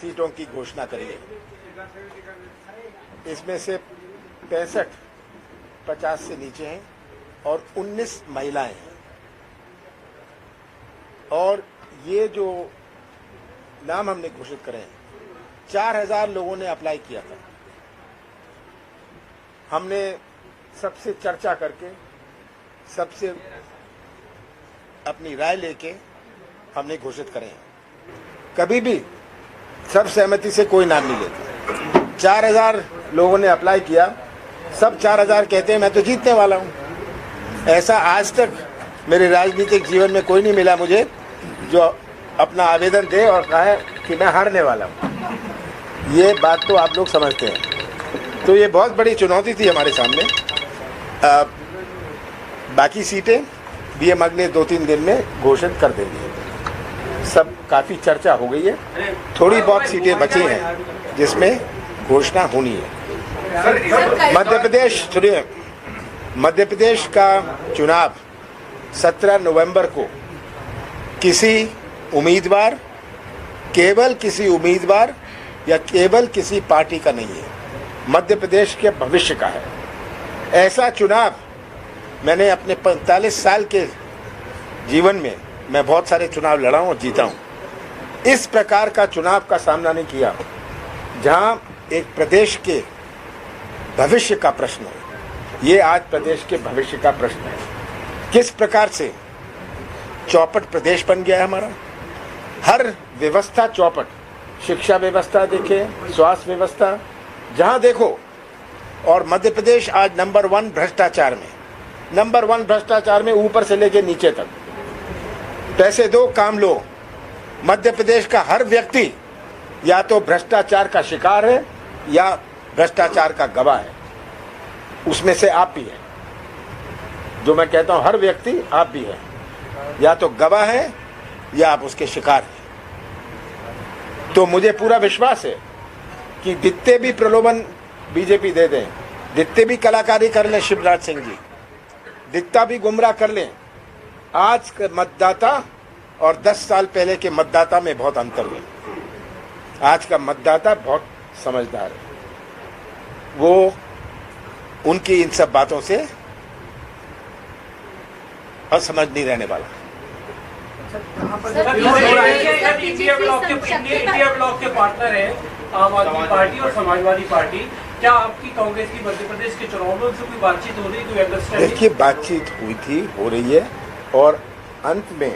सीटों की घोषणा करी है। इसमें से 65 50 से नीचे हैं और 19 महिलाएं हैं। और ये जो नाम हमने घोषित करे हैं, 4000 लोगों ने अप्लाई किया था। हमने सबसे चर्चा करके, सबसे अपनी राय लेके हमने घोषित करे हैं। कभी भी सब सहमति से कोई नाम नहीं लेता। 4000 लोगों ने अप्लाई किया, सब 4000 कहते हैं मैं तो जीतने वाला हूं। ऐसा आज तक मेरे राजनीतिक जीवन में कोई नहीं मिला मुझे जो अपना आवेदन दे और कहे कि मैं हारने वाला हूं। ये बात तो आप लोग समझते हैं। तो ये बहुत बड़ी चुनौती थी हमारे सामने। बाकी सीटें भी हम अगले 2-3 दिन में घोषित कर देंगे। सब काफ़ी चर्चा हो गई है, थोड़ी बहुत सीटें बची हैं जिसमें घोषणा होनी है। मध्य प्रदेश, सुनिए, मध्य प्रदेश का चुनाव 17 नवंबर को किसी उम्मीदवार, केवल किसी उम्मीदवार या केवल किसी पार्टी का नहीं है, मध्य प्रदेश के भविष्य का है। ऐसा चुनाव मैंने अपने 45 साल के जीवन में, मैं बहुत सारे चुनाव लड़ा हूं और जीता हूं। इस प्रकार का चुनाव का सामना नहीं किया जहां एक प्रदेश के भविष्य का प्रश्न है। ये आज प्रदेश के भविष्य का प्रश्न है। किस प्रकार से चौपट प्रदेश बन गया है हमारा। हर व्यवस्था चौपट, शिक्षा व्यवस्था देखें, स्वास्थ्य व्यवस्था, जहां देखो। और मध्य प्रदेश आज नंबर 1 भ्रष्टाचार में, नंबर 1 भ्रष्टाचार में, ऊपर से लेके नीचे तक। पैसे दो काम लो। मध्य प्रदेश का हर व्यक्ति या तो भ्रष्टाचार का शिकार है या भ्रष्टाचार का गवाह है। उसमें से आप भी हैं। जो मैं कहता हूं, हर व्यक्ति, आप भी हैं, या तो गवाह है या आप उसके शिकार हैं। तो मुझे पूरा विश्वास है कि जितने भी प्रलोभन बीजेपी दे दें, जितने भी कलाकारी कर लें शिवराज सिंह जी, जितना भी गुमराह कर लें, आज के मतदाता और 10 साल पहले के मतदाता में बहुत अंतर है। आज का मतदाता बहुत समझदार है। वो उनकी इन सब बातों से असमझ नहीं रहने वाला। इंडिया ब्लॉक के पार्टनर है आम आदमी पार्टी और समाजवादी पार्टी। क्या आपकी कांग्रेस की मध्य प्रदेश के चुनाव में उनसे कोई बातचीत हो रही, कोई अंडरस्टैंडिंग? देखिए, बातचीत हुई थी, हो रही है, और अंत में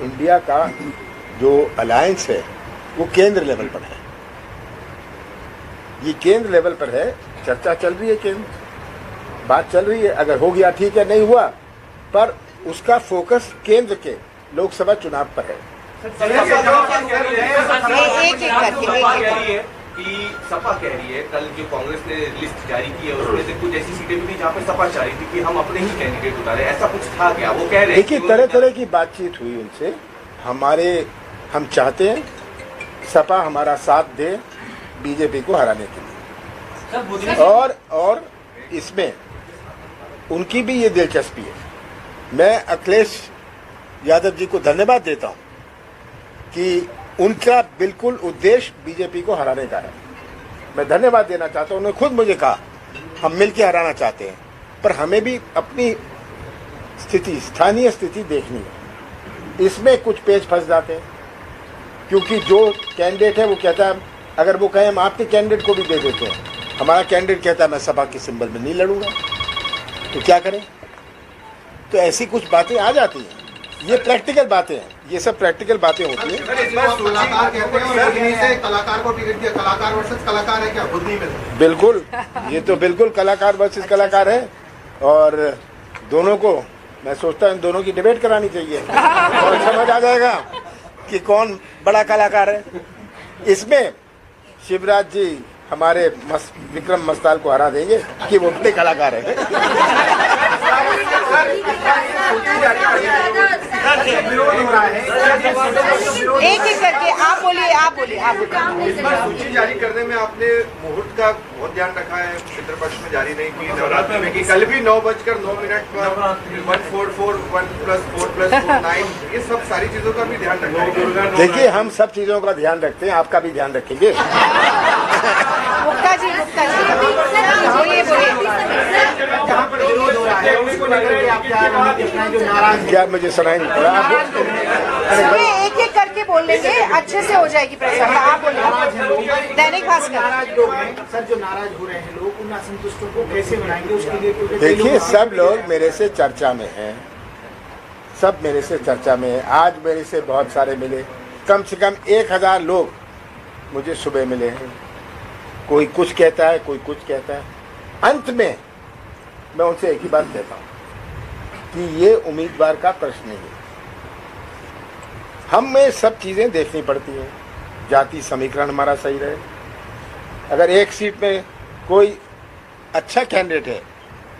इंडिया का जो अलायंस है वो केंद्र लेवल पर है। ये केंद्र लेवल पर है, चर्चा चल रही है, केंद्र बात चल रही है। अगर हो गया ठीक है, नहीं हुआ, पर उसका फोकस केंद्र के लोकसभा चुनाव पर है। कि सपा कह रही है, कल जो कांग्रेस ने लिस्ट जारी की है उसमें से कुछ ऐसी सीटें भी थी जहाँ पे सपा चाह रही थी कि हम अपने ही कैंडिडेट उतारे, ऐसा कुछ था क्या? वो कह रहे हैं। देखिए, तरह तरह की बातचीत हुई उनसे। हम चाहते हैं सपा हमारा साथ दे बीजेपी को हराने के लिए, और इसमें उनकी भी ये दिलचस्पी है। मैं अखिलेश यादव जी को धन्यवाद देता हूं कि उनका बिल्कुल उद्देश्य बीजेपी को हराने का है। मैं धन्यवाद देना चाहता हूं। उन्होंने खुद मुझे कहा हम मिलकर हराना चाहते हैं, पर हमें भी अपनी स्थिति, स्थानीय स्थिति देखनी है। इसमें कुछ पेच फंस जाते हैं, क्योंकि जो कैंडिडेट है वो कहता है, अगर वो कहें हम आपके कैंडिडेट को भी दे देते हैं, हमारा कैंडिडेट कहता है मैं सपा के सिंबल में नहीं लड़ूंगा, तो क्या करें? तो ऐसी कुछ बातें आ जाती हैं। ये प्रैक्टिकल बातें हैं, ये सब प्रैक्टिकल बातें होती हैं। कलाकार को टिकट दिया, कलाकार वर्सेस कलाकार है क्या? खुद नहीं मिला। बिल्कुल, ये तो बिल्कुल कलाकार वर्सेस कलाकार है, और दोनों को, मैं सोचता हूँ इन दोनों की डिबेट करानी चाहिए और समझ आ जाएगा कि कौन बड़ा कलाकार है। इसमें शिवराज जी हमारे विक्रम मस्ताल को हरा देंगे कि वो बड़े कलाकार है। एक एक करके आप बोलिए, आप बोलिए, आप बोलिए। इस बार सूची जारी करने में आपने मुहूर्त का बहुत ध्यान रखा है, पितृपक्ष में जारी नहीं की, नवरात्र में की, कल भी 9:09 पर 144 1+4+4 9, ये सब सारी चीजों का भी ध्यान रखा है। देखिए, हम सब चीजों का ध्यान रखते हैं, आपका भी ध्यान रखेंगे। मुक्ता जी, बोलिए बोलिए। जहाँ पर विरोध हो रहा है उसको लेकर के आप क्या अपना जो नाराज क्या मुझे सुनाई नहीं पड़ा? सुनिए, एक एक करके बोल लेंगे, अच्छे से हो जाएगी प्रसाद। आप बोलिए। दैनिक भास्कर। नाराज लोग हैं सर, जो नाराज हो रहे हैं लोग, उन असंतुष्टों को कैसे बनाएंगे उसके लिए? क्योंकि कई देखिए, लोग सब लोग मेरे से चर्चा में हैं, सब मेरे से चर्चा में हैं। आज मेरे से बहुत सारे मिले, कम से कम 1000 लोग मुझे सुबह मिले हैं। कोई कुछ कहता है, कोई कुछ कहता है। अंत में मैं उनसे एक ही बात कहता हूँ कि ये उम्मीदवार का प्रश्न नहीं है। हमें सब चीज़ें देखनी पड़ती हैं। जाति समीकरण हमारा सही रहे। अगर एक सीट में कोई अच्छा कैंडिडेट है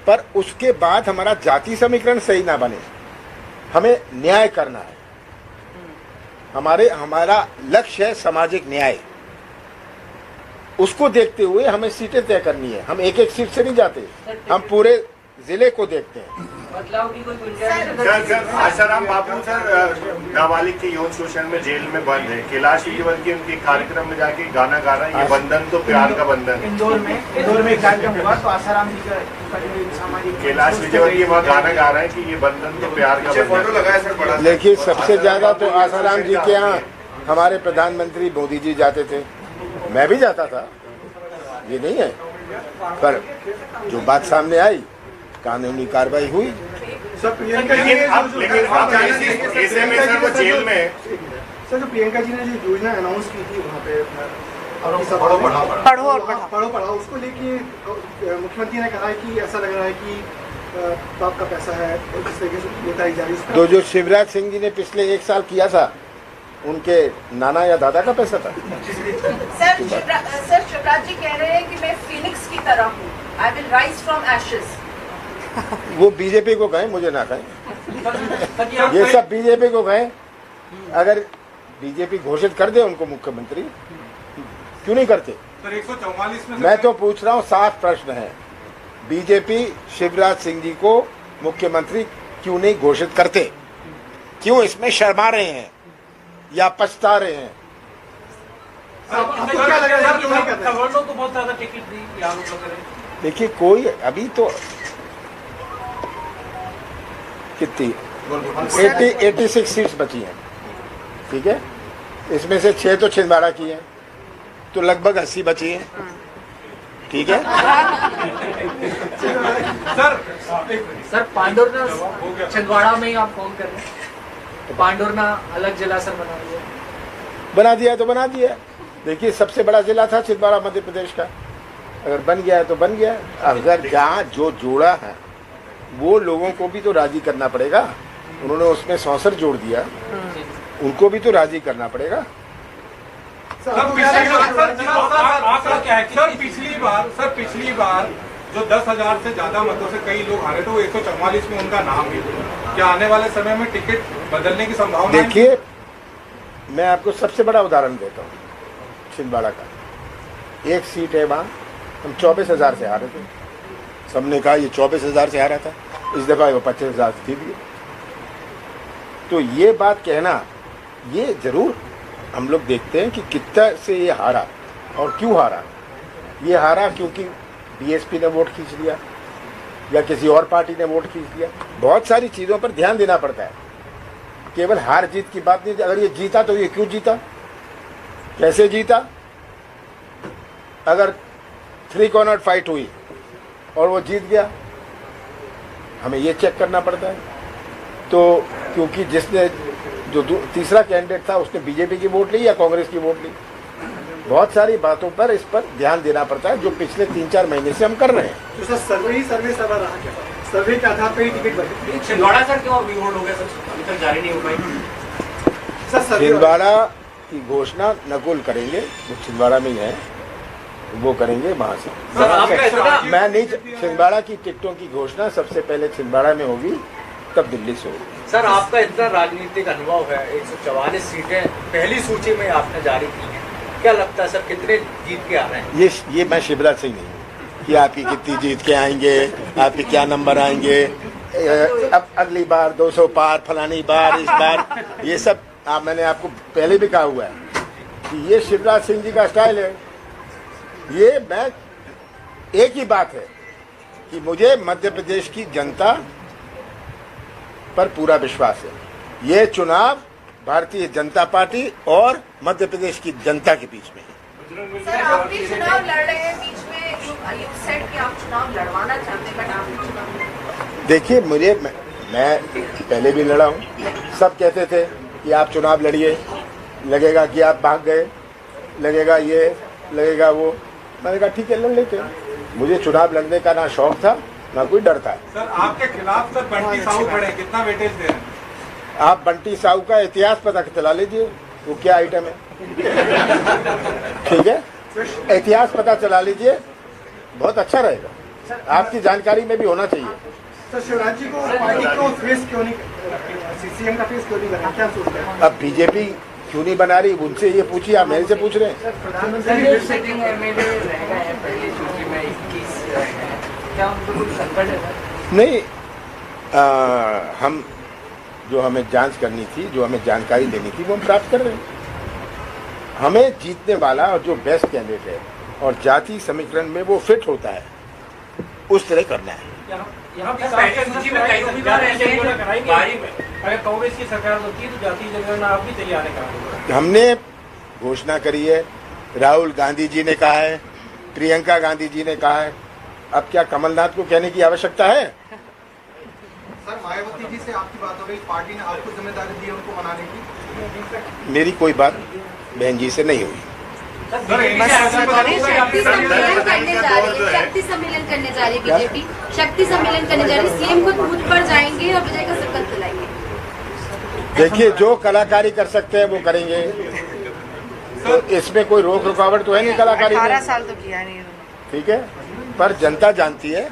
पर उसके बाद हमारा जाति समीकरण सही ना बने, हमें न्याय करना है। हमारा लक्ष्य है सामाजिक न्याय। उसको देखते हुए हमें सीटें तय करनी है। हम एक एक सीट से नहीं जाते, हम पूरे जिले को देखते हैं। सर, आसाराम बापू सर नाबालिग के यौन शोषण में जेल में बंद है। कैलाश विजयवर्गीय उनके कार्यक्रम में जाके गाना गा रहा है, ये बंधन तो प्यार का बंधन है। इंदौर में एक कार्यक्रम हुआ तो आसाराम जी का जो सामाजिक कैलाश विजयवर्गीय वहाँ गाना गा रहा है कि ये बंधन तो प्यार का फोटो बंधन है। लगाया सर बड़ा। देखिए, सबसे ज्यादा तो आसाराम जी के यहाँ हमारे प्रधानमंत्री मोदी जी जाते थे, मैं भी जाता था, ये नहीं है। पर जो बात सामने आई, कानूनी कार्रवाई हुई। सर प्रियंका जी लेकिन आप ऐसे में सर वो जेल में है। सर, जो प्रियंका जी ने जो योजना अनाउंस की थी वहाँ पे पढ़ो और पढ़ाओ, उसको लेके मुख्यमंत्री ने कहा है कि ऐसा लग रहा है कि बाप का पैसा है, जिस तरीके से बताई जा रही है। तो जो शिवराज सिंह जी ने पिछले 1 साल किया था, उनके नाना या दादा का पैसा था। सर शिवराज जी कह रहे हैं कि मैं फीनिक्स की तरह हूँ, I will rise from ashes. वो बीजेपी को कहें, मुझे ना कहें। ये सब बीजेपी को कहें। अगर बीजेपी घोषित कर दे उनको मुख्यमंत्री, क्यों नहीं करते? सर 144 में मैं तो पूछ रहा हूँ, 7 प्रश्न है। बीजेपी शिवराज सिंह जी को मुख्यमंत्री क्यों नहीं घोषित करते? क्यों इसमें शर्मा रहे हैं या पछता रहे हैं? आपको क्या लग रहा है क्यों नहीं कर रहे? सवर्णों को बहुत ज्यादा टिकट दी, आरोप लग रहे हैं। देखिए, कोई अभी तो कितनी 86 सीट्स बची हैं, ठीक है। इसमें से 6 तो छिंदवाड़ा की हैं, तो लगभग 80 बची हैं, ठीक है। सर पांडुरना छिंदवाड़ा में ही आप कौन कर रहे हैं? तो पांडुरना अलग जिला सर बना दिया। बना दिया तो बना दिया। देखिए, सबसे बड़ा जिला था छिंदवाड़ा मध्य प्रदेश का, अगर बन गया है तो बन गया। अगर जहाँ जो जोड़ा है वो लोगों को भी तो राजी करना पड़ेगा। उन्होंने उसमें 64 जोड़ दिया, उनको भी तो राजी करना पड़ेगा। आंकड़ा क्या है? सर पिछली बार जो 10,000 से ज्यादा मतों से कई लोग हारे थे, वो 144 में उनका नाम है। क्या आने वाले समय में टिकट बदलने की संभावना है? देखिए, मैं आपको सबसे बड़ा उदाहरण देता हूँ। छिंदवाड़ा का एक सीट है, वहाँ हम 24,000 से हारे थे। सबने कहा ये 24,000 से हारा था, इस दफ़ा वो 25,000 से जीत गए। तो ये बात कहना, ये जरूर हम लोग देखते हैं कि कितना से ये हारा और क्यों हारा। ये हारा क्योंकि बीएसपी ने वोट खींच लिया या किसी और पार्टी ने वोट खींच लिया। बहुत सारी चीज़ों पर ध्यान देना पड़ता है, केवल हार जीत की बात नहीं। अगर ये जीता तो ये क्यों जीता, कैसे जीता। अगर 3 कॉर्नर फाइट हुई और वो जीत गया, हमें ये चेक करना पड़ता है। तो क्योंकि जिसने जो तीसरा कैंडिडेट था उसने बीजेपी की वोट ली या कांग्रेस की वोट ली, बहुत सारी बातों पर इस पर ध्यान देना पड़ता है, जो पिछले 3-4 महीने से हम कर रहे हैं। तो सर सर्वे रहा क्या? सर्वे के आधार पर ही टिकट बने। छिंदवाड़ा सर क्यों अभी होल्ड हो गया सर, अभी तक जारी नहीं हो पाई? छिंदवाड़ा की घोषणा नकुल करेंगे, वो छिंदवाड़ा में ही है, वो करेंगे वहाँ से। मैं नहीं, छिंदवाड़ा की टिकटों की घोषणा सबसे पहले छिंदवाड़ा में होगी तब दिल्ली से होगी। सर आपका इतना राजनीतिक अनुभव है, 144 सीटें पहली सूची में आपने जारी की हैं, क्या लगता है सर कितने जीत के आ रहे हैं? ये मैं शिवराज सिंह नहीं हूँ कि आपकी कितनी जीत के आएंगे, आपके क्या नंबर आएंगे, अब अगली बार 200 पार, फलानी बार, इस बार, ये सब मैंने आपको पहले भी कहा हुआ है कि ये शिवराज सिंह जी का स्टाइल है। ये मैं एक ही बात है कि मुझे मध्य प्रदेश की जनता पर पूरा विश्वास है। ये चुनाव भारतीय जनता पार्टी और मध्य प्रदेश की जनता के बीच में है। सर आप भी चुनाव लड़ रहे हैं, बीच में यू सेड कि आप चुनाव लड़वाना चाहते हैं, बट आप चुनाव देखिए मैं पहले भी लड़ा हूँ। सब कहते थे कि आप चुनाव लड़िए, लगेगा कि आप भाग गए, लगेगा ये, लगेगा वो। मैंने कहा ठीक है लड़ लेते हैं। मुझे चुनाव लड़ने का ना शौक था ना कोई डर था। सर आपके खिलाफ सर बंटी साहू खड़े, कितना वेटेज दे रहे हैं? आप बंटी साहू का इतिहास पता चला लीजिए, वो क्या आइटम है। ठीक है, इतिहास पता चला लीजिए, बहुत अच्छा रहेगा। आपकी जानकारी में भी होना चाहिए। सर शिवराज जी को पार्टी को फेस क्यों नहीं, सीएम का फेस क्यों नहीं करना, क्या सोचते हैं? अब बीजेपी क्यों नहीं बना रही, उनसे ये पूछिए, आप मेरे से पूछ रहे हैं। नहीं, हम जो हमें जांच करनी थी, जो हमें जानकारी देनी थी, वो हम प्राप्त कर रहे हैं। हमें जीतने वाला और जो बेस्ट कैंडिडेट है और जाति समीकरण में वो फिट होता है, उस तरह करना है। यहाँ भी अगर कांग्रेस की सरकार होती है तो जातीय जनगणना आप भी तैयार है? हमने घोषणा करी है, राहुल गांधी जी ने कहा है, प्रियंका गांधी जी ने कहा है, अब क्या कमलनाथ को कहने की आवश्यकता है? सर मायावती जी से आपकी बात हो गई, पार्टी ने आपको जिम्मेदारी दी है उनको मनाने की? मेरी कोई बात बहन जी से नहीं हुई। शक्ति सम्मेलन करने जा रही है, शक्ति सम्मेलन करने जा रही है बीजेपी, शक्ति सम्मेलन करने जा रही है, सीएम खुद बूथ पर जाएंगे और विजय का संकल्प दिलाएंगे। देखिए जो कलाकारी कर सकते हैं वो करेंगे, तो इसमें कोई रोक रुकावट तो है नहीं कलाकारी में। 18 साल तो किया नहीं। ठीक है, पर जनता जानती है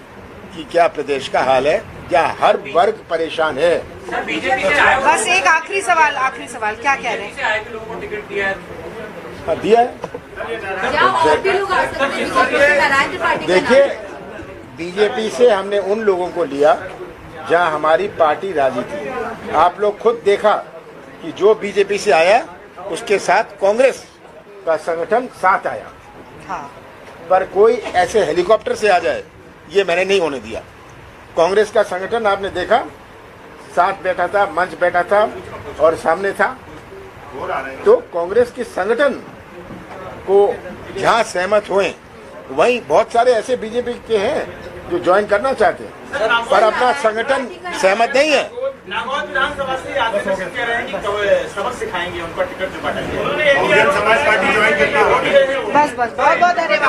कि क्या प्रदेश का हाल है, क्या हर वर्ग परेशान है। बस एक आखिरी सवाल क्या कह रहे हैं? लोगों को टिकट दिया है, दिया है। देखिए बीजेपी से हमने उन लोगों को लिया जहां हमारी पार्टी राजी थी। आप लोग खुद देखा कि जो बीजेपी से आया उसके साथ कांग्रेस का संगठन साथ आया। हाँ। पर कोई ऐसे हेलीकॉप्टर से आ जाए ये मैंने नहीं होने दिया। कांग्रेस का संगठन आपने देखा, साथ बैठा था, मंच बैठा था और सामने था। तो कांग्रेस के संगठन को जहाँ सहमत हुए, वहीं बहुत सारे ऐसे बीजेपी के हैं जो ज्वाइन करना चाहते हैं, पर अपना संगठन सहमत नहीं है। नागौर विधानसभा से आगे कह रहे हैं कि सबक सिखाएंगे, उनका टिकट जो बांटेंगे। समाज पार्टी ज्वाइन करना। बस बहुत बहुत धन्यवाद।